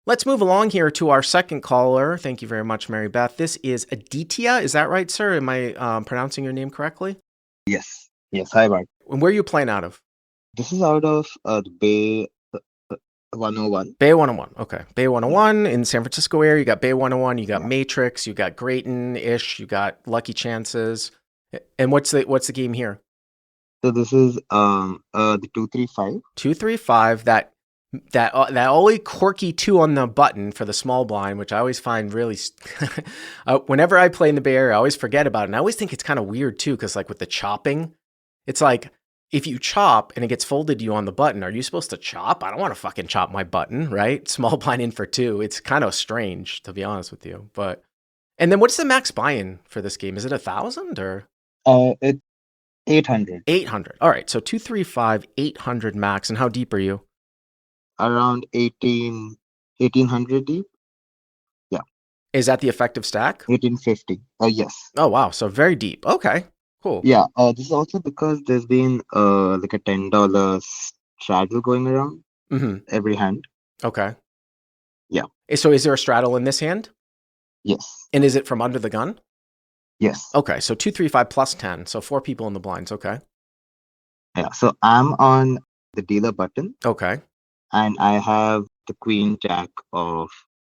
Let's move along here to our second caller. Thank you very much, Mary Beth. This is Aditya. Is that right, sir? Am I pronouncing your name correctly? Yes. Yes. Hi, Mark. And where are you playing out of? This is out of the Bay 101. Bay 101. Okay. Bay Yeah. 101 in San Francisco area. You got Bay 101. You got Yeah. Matrix. You got Grayton-ish. You got Lucky Chances. And what's the game here? So this is the 235. 235. That only quirky 2 on the button for the small blind, which I always find really. Whenever I play in the Bay Area, I always forget about it. And I always think it's kind of weird too, because like with the chopping, it's like if you chop and it gets folded to you on the button, are you supposed to chop? I don't want to fucking chop my button, right? Small blind in for 2. It's kind of strange, to be honest with you. But and then what's the max buy-in for this game? Is it 1,000 or? It's 800. 800. All right, so 235, 800 max. And how deep are you? Around 1800 deep. Yeah. Is that the effective stack? 1850. Yes. Oh wow, so very deep. Okay, cool. Yeah. This is also because there's been like a $10 straddle going around every hand. Okay. Yeah. So is there a straddle in this hand? Yes. And is it from under the gun? Yes. Okay, so 235 plus 10, so 4 people in the blinds. Okay. Yeah. So I'm on the dealer button. Okay. And I have the Queen Jack of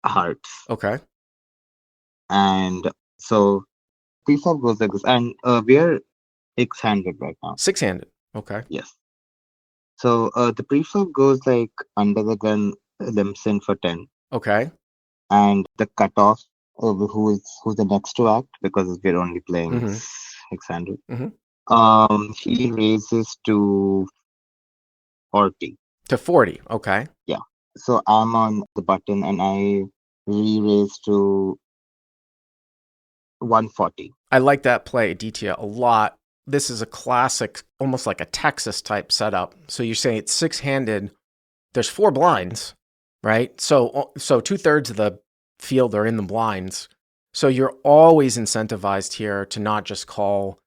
Hearts. Okay. And so preflop goes like this, and we're six-handed right now. 6-handed. Okay. Yes. So the preflop goes like under the gun limps in for 10. Okay. And the cutoff who's the next to act, because we're only playing six-handed. He raises to 40. To 40. Okay. Yeah. So I'm on the button and I re-raise to 140. I like that play, Aditya, a lot. This is a classic, almost like a Texas type setup. So you're saying it's 6-handed. There's 4 blinds, right? So 2/3 of the field are in the blinds. So you're always incentivized here to not just call.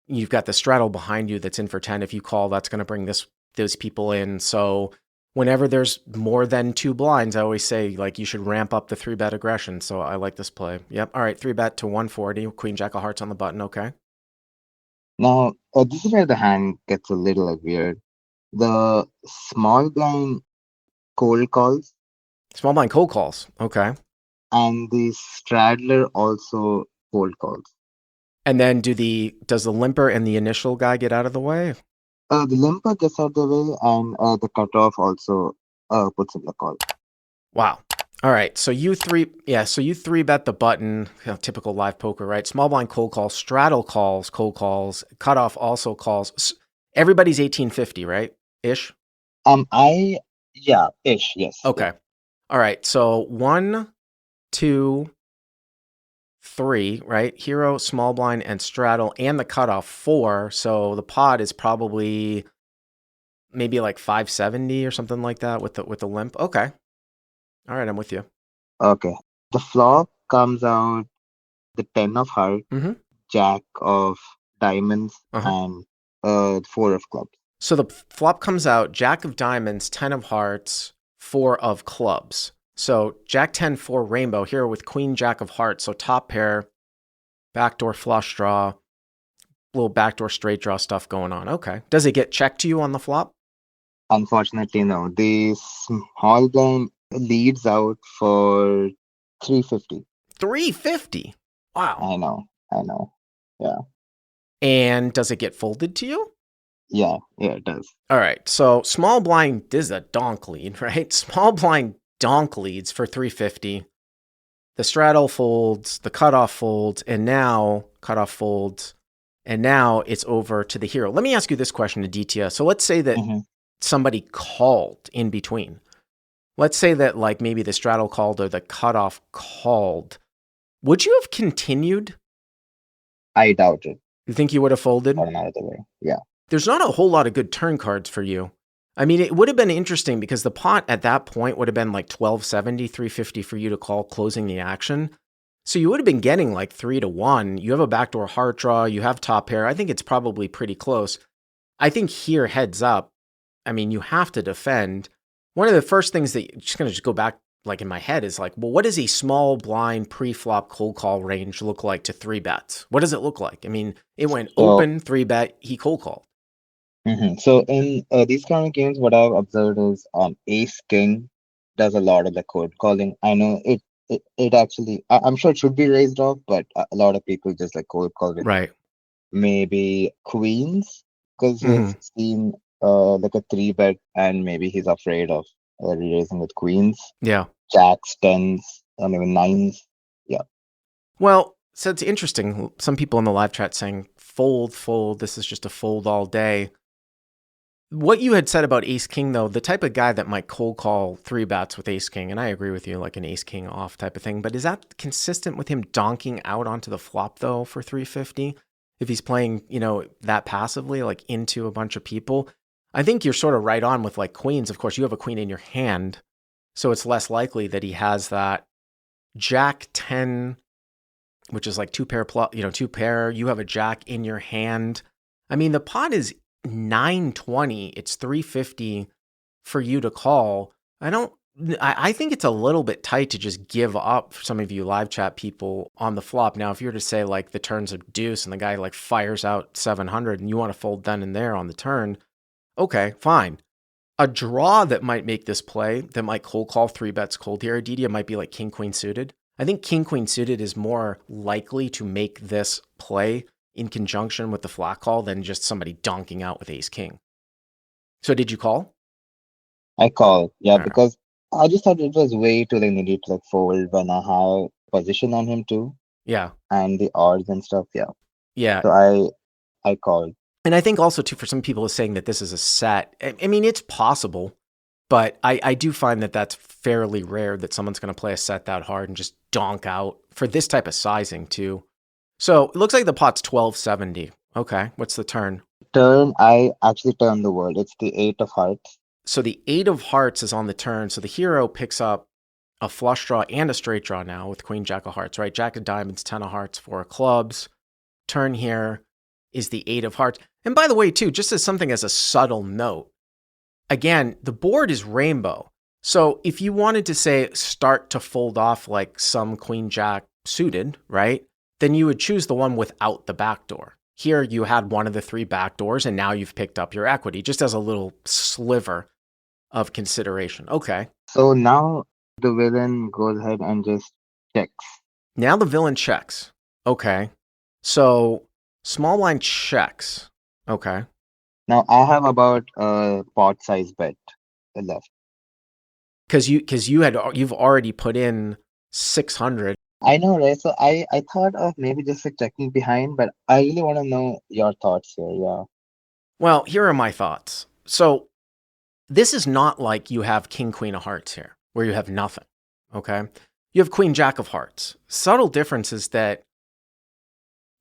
You've got the straddle behind you that's in for 10. If you call, that's going to bring those people in. So whenever there's more than 2 blinds, I always say like you should ramp up the 3-bet aggression. So I like this play. Yep. All right, 3-bet to 140. Queen Jack of Hearts on the button. Okay. Now this is where the hand gets a little weird. The small blind cold calls. Small blind cold calls. Okay. And the straddler also cold calls. And then does the limper and the initial guy get out of the way? The limper gets out of the way, and the cutoff also puts in the call. Wow. All right. So you 3-bet the button, typical live poker, right? Small blind cold calls, straddle calls, cold calls, cutoff also calls. Everybody's 1850, right? Ish? Ish, yes. Okay. Yeah. All right. So 1, 2, 3, right? Hero, small blind, and straddle, and the cutoff 4. So the pot is probably maybe like 570 or something like that with the limp. Okay. All right, I'm with you. Okay. The flop comes out the 10 of hearts, Jack of diamonds, and 4 of clubs. So the flop comes out Jack of diamonds, 10 of hearts, 4 of clubs. So Jack 10, 4 rainbow here with Queen Jack of hearts. So top pair, backdoor flush draw, little backdoor straight draw stuff going on. Okay. Does it get checked to you on the flop? Unfortunately, no. The small blind leads out for 350. 350? Wow. I know. Yeah. And does it get folded to you? Yeah, it does. All right. So small blind, this is a donk lead, right? Small blind donk leads for 350. The straddle folds, the cutoff folds, and now cutoff folds, and now it's over to the hero. Let me ask you this question, Aditya. So let's say that somebody called in between. Let's say that like maybe the straddle called or the cutoff called. Would you have continued? I doubt it. You think you would have folded? Or out of the way. Yeah. There's not a whole lot of good turn cards for you. I mean, it would have been interesting because the pot at that point would have been like 1270, 350 for you to call closing the action. So you would have been getting like 3-1. You have a backdoor heart draw. You have top pair. I think it's probably pretty close. I think here, heads up, I mean, you have to defend. One of the first things that just going to go back like in my head is like, well, what does a small blind pre-flop cold call range look like to 3 bets? What does it look like? I mean, it went So, open, 3 bet, he cold called. so in these kind of games, what I've observed is Ace King does a lot of the cold calling. I know it actually, I'm sure it should be raised off, but a lot of people just like cold call with Right. maybe queens because Mm-hmm. he's seen like a 3 bet and maybe he's afraid of raising with queens, Yeah. jacks, tens, or maybe nines. Yeah. Well, so it's interesting. Some people in the live chat saying fold, fold. This is just a fold all day. What you had said about Ace King, though, the type of guy that might cold call 3 bets with Ace King, and I agree with you, like an Ace King off type of thing. But is that consistent with him donking out onto the flop though for 350? If he's playing, that passively, like into a bunch of people, I think you're sort of right on with like queens. Of course, you have a queen in your hand, so it's less likely that he has that. Jack 10, which is like two pair plus, two pair. You have a jack in your hand. I mean, the pot is 920. It's 350 for you to call. I think it's a little bit tight to just give up for some of you live chat people on the flop. Now, if you were to say like the turn's a deuce and the guy like fires out 700 and you want to fold then and there on the turn, okay, fine. A draw that might make this play, that might cold call 3 bets cold here, Aditya, might be like king queen suited. I think king queen suited is more likely to make this play in conjunction with the flat call than just somebody donking out with ace king. So did you call? I call, yeah, All right. because I just thought it was way too like needy to like fold when I have position on him too Yeah. and the odds and stuff. Yeah. Yeah. So I called. And I think also too, for some people is saying that this is a set. I mean, it's possible, but I do find that that's fairly rare that someone's going to play a set that hard and just donk out for this type of sizing too. So it looks like the pot's 1270. Okay. What's the turn? Turn, I actually turned the word. It's the 8 of hearts. So the 8 of hearts is on the turn. So the hero picks up a flush draw and a straight draw now with queen, jack of hearts, right? Jack of diamonds, 10 of hearts, 4 of clubs. Turn here is the 8 of hearts. And by the way, too, just as something as a subtle note, again, the board is rainbow. So if you wanted to say start to fold off like some queen jack suited, right? Then you would choose the one without the backdoor. Here you had one of the 3 backdoors and now you've picked up your equity just as a little sliver of consideration. Okay. So now the villain goes ahead and just checks. Now the villain checks. Okay. So small blind checks. Okay. Now I have about a pot size bet left. Because you've already put in 600. I know, right? So I thought of maybe just like checking behind, but I really want to know your thoughts here. Yeah. Well, here are my thoughts. So this is not like you have king queen of hearts here where you have nothing. Okay. You have queen jack of hearts. Subtle difference is that,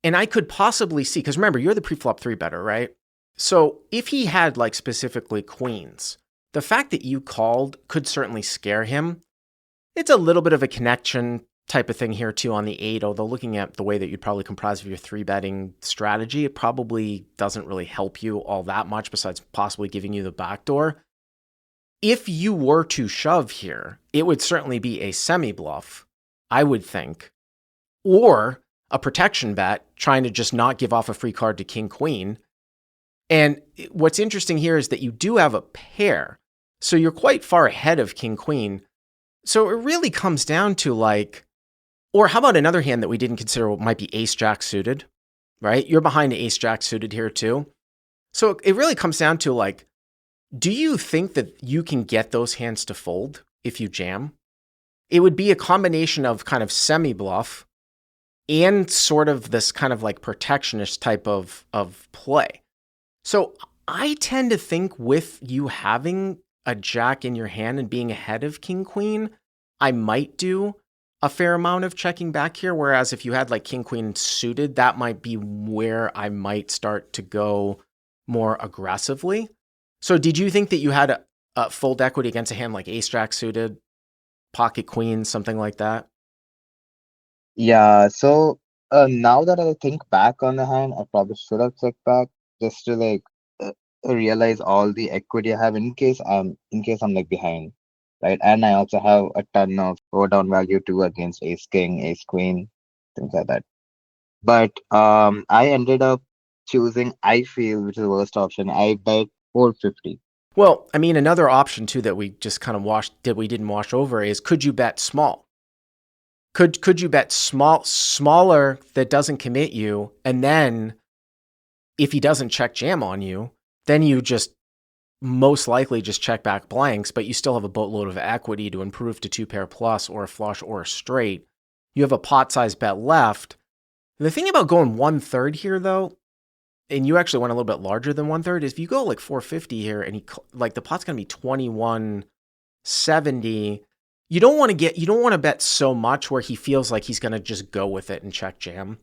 and I could possibly see, because remember, you're the preflop 3-better, right? So if he had like specifically queens, the fact that you called could certainly scare him. It's a little bit of a connection type of thing here too on the 8, although looking at the way that you'd probably comprise of your 3-betting strategy, it probably doesn't really help you all that much besides possibly giving you the backdoor. If you were to shove here, it would certainly be a semi-bluff, I would think, or a protection bet trying to just not give off a free card to king queen. And what's interesting here is that you do have a pair, so you're quite far ahead of king queen. So it really comes down to like, or how about another hand that we didn't consider might be ace jack suited, right? You're behind ace jack suited here too. So it really comes down to like, do you think that you can get those hands to fold if you jam? It would be a combination of kind of semi-bluff and sort of this kind of like protectionist type of play. So I tend to think with you having a jack in your hand and being ahead of king queen, I might do a fair amount of checking back here. Whereas if you had like king queen suited, that might be where I might start to go more aggressively. So did you think that you had a fold equity against a hand like ace jack suited, pocket queen, something like that? Yeah. So now that I think back on the hand, I probably should have checked back just to like realize all the equity I have in case I'm like behind. right? And I also have a ton of down value too against ace king, ace queen, things like that. But I ended up choosing, I feel, which is the worst option. I bet 450. Well, I mean, another option too that we just kind of we didn't wash over is, could you bet small? Could you bet smaller that doesn't commit you, and then if he doesn't check jam on you, then you just most likely just check back blanks, but you still have a boatload of equity to improve to 2 pair plus or a flush or a straight. You have a pot size bet left. The thing about going 1/3 here, though, and you actually went a little bit larger than 1/3, is if you go like 450 here and the pot's gonna be 2170. You don't want to bet so much where he feels like he's gonna just go with it and check jam.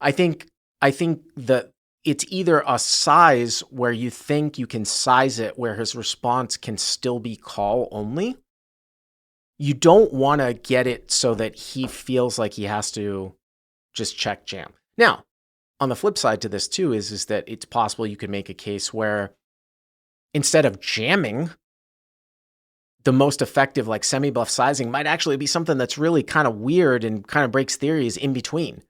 I think that it's either a size where you think you can size it where his response can still be call only. You don't want to get it so that he feels like he has to just check jam. Now, on the flip side to this too is that it's possible you could make a case where instead of jamming, the most effective like semi-bluff sizing might actually be something that's really kind of weird and kind of breaks theories in between.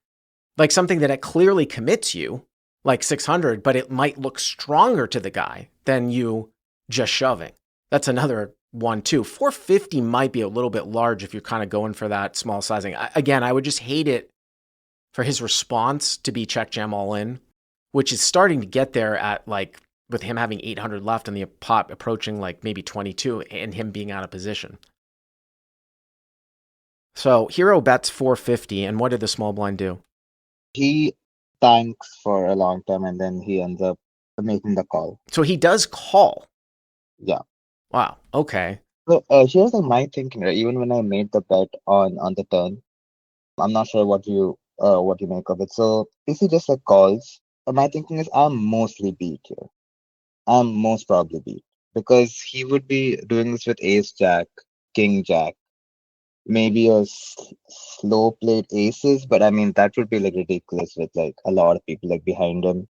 Like something that it clearly commits you, like 600, but it might look stronger to the guy than you just shoving. That's another one too. 450 might be a little bit large if you're kind of going for that small sizing. Again, I would just hate it for his response to be check jam all in, which is starting to get there at like with him having 800 left and the pot approaching like maybe 22 and him being out of position. So Hero bets 450, and what did the small blind do? He tanks for a long time and then he ends up making the call. So he does call. Yeah. Wow. Okay. So here's like my thinking, right? Even when I made the bet on the turn, I'm not sure what you make of it. So if he just like calls, my thinking is I'm mostly beat here. I'm most probably beat because he would be doing this with ace jack, king jack, maybe slow played aces, but I mean that would be like ridiculous with like a lot of people like behind him.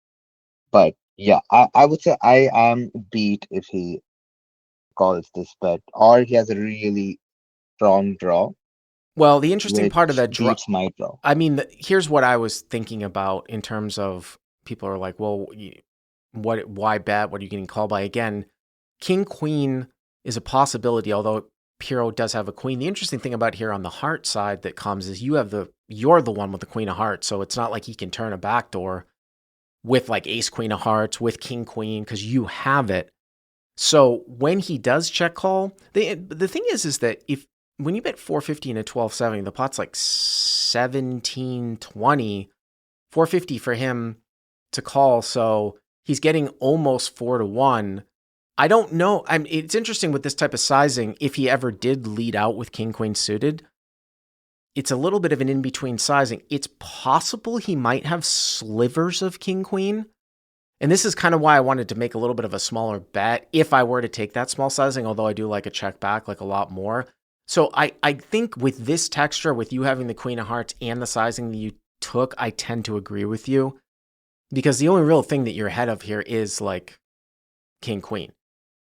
But yeah, I would say I am beat if he calls this bet, or he has a really strong draw, Well, the interesting part of which that draw, beats my draw. I mean, here's what I was thinking about in terms of people are like, well, why bet? What are you getting called by? Again, king queen is a possibility, although Piero does have a queen. The interesting thing about here on the heart side that comes is you're the one with the queen of hearts, so it's not like he can turn a backdoor with like ace queen of hearts with king queen because you have it. So when he does check call, the thing is that when you bet 450 and a 1270, the pot's like 1720, 450 for him to call. So he's getting almost 4-1. I don't know. It's interesting with this type of sizing. If he ever did lead out with king queen suited, it's a little bit of an in-between sizing. It's possible he might have slivers of king queen. And this is kind of why I wanted to make a little bit of a smaller bet if I were to take that small sizing, although I do like a check back like a lot more. So I think with this texture, with you having the queen of hearts and the sizing that you took, I tend to agree with you because the only real thing that you're ahead of here is like king queen.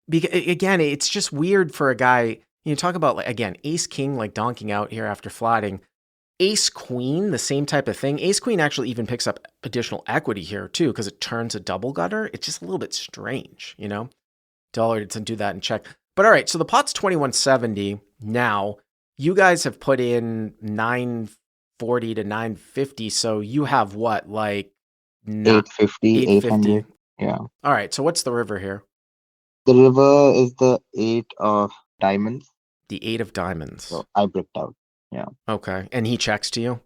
Because again, it's just weird for a guy, talk about like, again, ace king like donking out here after flatting. Ace queen, the same type of thing. Ace queen actually even picks up additional equity here too because it turns a double gutter. It's just a little bit strange, Dollar to do that and check. But all right, so the pot's 2170 now. You guys have put in 940 to 950, so you have what, like 850, 800. Yeah. All right, so what's the river here? The river is the 8 of diamonds. The 8 of diamonds. So I bricked out. Yeah. Okay, and he checks to you?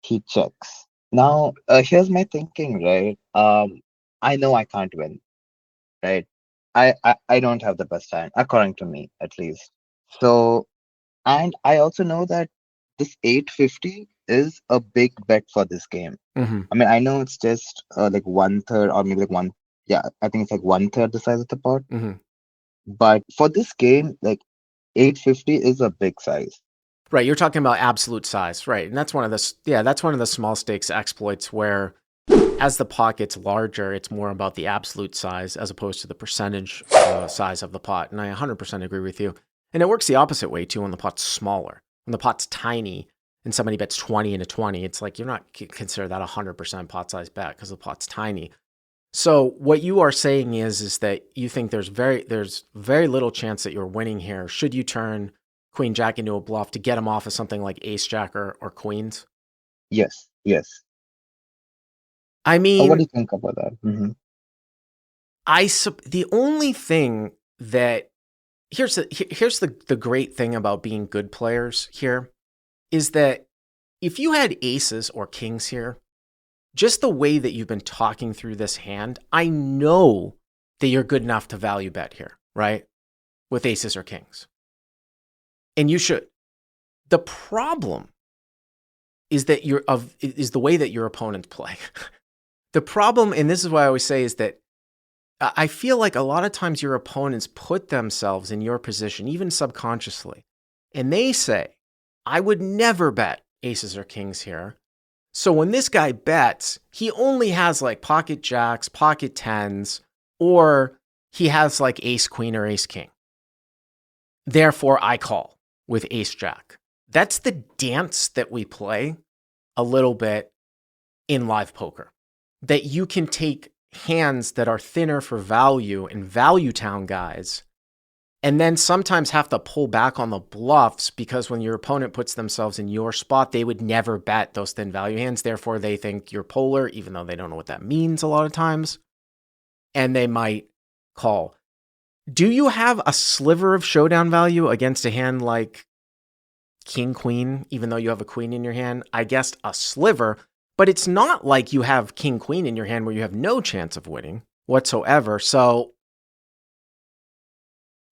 He checks. Now, here's my thinking, right? I know I can't win, right? I don't have the best hand, according to me, at least. So, and I also know that this 850 is a big bet for this game. Mm-hmm. I mean, I know it's just like 1/3 or maybe like one. Yeah, I think it's like 1/3 the size of the pot. Mm-hmm. But for this game, like 850 is a big size. Right, you're talking about absolute size, right? And that's one of the small stakes exploits where as the pot gets larger, it's more about the absolute size as opposed to the percentage size of the pot. And I 100% agree with you. And it works the opposite way too when the pot's smaller. When the pot's tiny and somebody bets 20 into 20, it's like you're not consider that 100% pot size bet because the pot's tiny. So what you are saying is that you think there's very little chance that you're winning here should you turn Queen Jack into a bluff to get him off of something like Ace Jack or Queens? Yes. I What do mean, you think about that? the only thing that here's the great thing about being good players here is that if you had aces or kings here, just the way that you've been talking through this hand, I know that you're good enough to value bet here, right? With aces or kings. And you should. The problem is that is the way that your opponents play. The problem, and this is what I always say, is that I feel like a lot of times your opponents put themselves in your position, even subconsciously, and they say, I would never bet aces or kings here. So when this guy bets, he only has like pocket jacks, pocket tens, or he has like ace queen or ace king. Therefore, I call with ace jack. That's the dance that we play a little bit in live poker. That you can take hands that are thinner for value and value town guys, and then sometimes have to pull back on the bluffs because when your opponent puts themselves in your spot, they would never bet those thin value hands. Therefore, they think you're polar, even though they don't know what that means a lot of times, and they might call. Do you have a sliver of showdown value against a hand like king, queen, even though you have a queen in your hand? I guess a sliver, but it's not like you have king, queen in your hand where you have no chance of winning whatsoever. So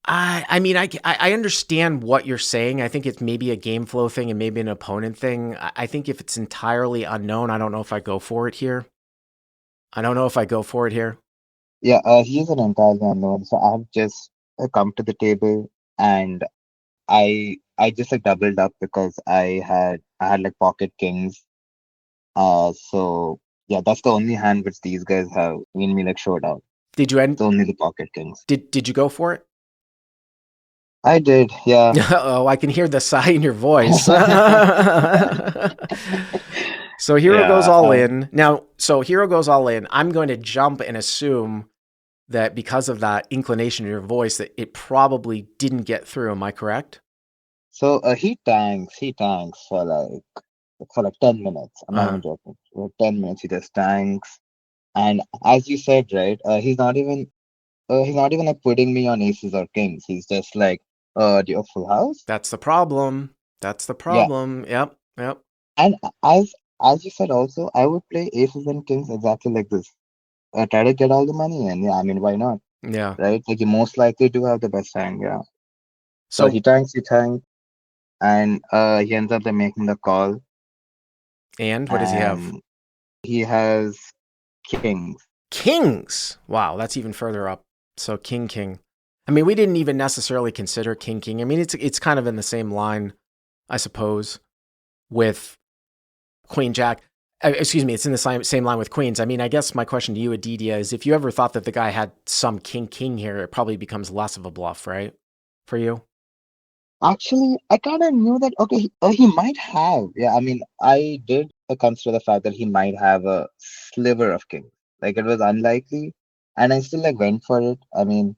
I mean, I understand what you're saying. I think it's maybe a game flow thing and maybe an opponent thing. I think if it's entirely unknown, I don't know if I go for it here. Yeah, he's an entirely unknown. So I've just come to the table and I just like doubled up because I had like pocket kings. So yeah, that's the only hand which these guys have in me like showdown. Did you It's only the pocket kings. Did you go for it? I did, yeah. Oh, I can hear the sigh in your voice. So Hero goes Yeah, all in. Now, so Hero goes all in. I'm going to jump and assume that because of that inclination in your voice, that it probably didn't get through. Am I correct? so he tanks for like 10 minutes. I'm not Uh-huh. even joking. For 10 minutes he just tanks. And as you said, right, he's not even like putting me on aces or kings. He's just like, do you have full house? That's the problem. Yeah. Yep. And as you said also, I would play aces and kings exactly like this. Try to get all the money in. Yeah, I mean, why not? Yeah. Right? Like you most likely do have the best hand, yeah. So So, he tanks, and he ends up like making the call, and what does he have? and he has kings. Kings. Wow, that's even further up. So king. I mean, we didn't even necessarily consider king. I mean, it's kind of in the same line, I suppose, with queen jack. Excuse me, it's in the same line with queens. I mean, I guess my question to you, Aditya, is if you ever thought that the guy had some king here, it probably becomes less of a bluff, right? For you? Actually, I kind of knew that. Okay, he might have. Yeah, I mean, I did consider the fact that he might have a sliver of kings. Like it was unlikely, and I still like went for it. I mean,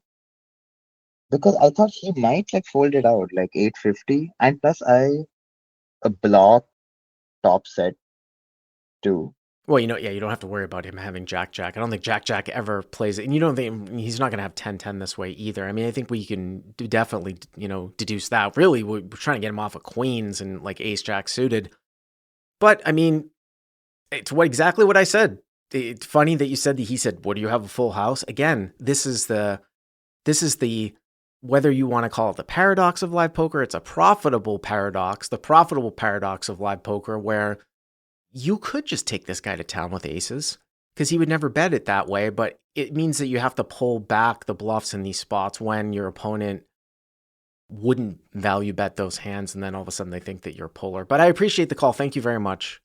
because I thought he might like fold it out like 850, and plus I a block top set too. Well, you don't have to worry about him having Jack. I don't think Jack ever plays it. And you don't think he's not going to have 10 this way either. I mean, I think we can definitely, deduce that. Really, we're trying to get him off of queens and like ace jack suited. But I mean, it's exactly what I said. It's funny that you said that he said, "What do you have a full house?" Again, this is the whether you want to call it the paradox of live poker, it's a profitable paradox. The profitable paradox of live poker where you could just take this guy to town with aces because he would never bet it that way. But it means that you have to pull back the bluffs in these spots when your opponent wouldn't value bet those hands. And then all of a sudden they think that you're polar. But I appreciate the call. Thank you very much.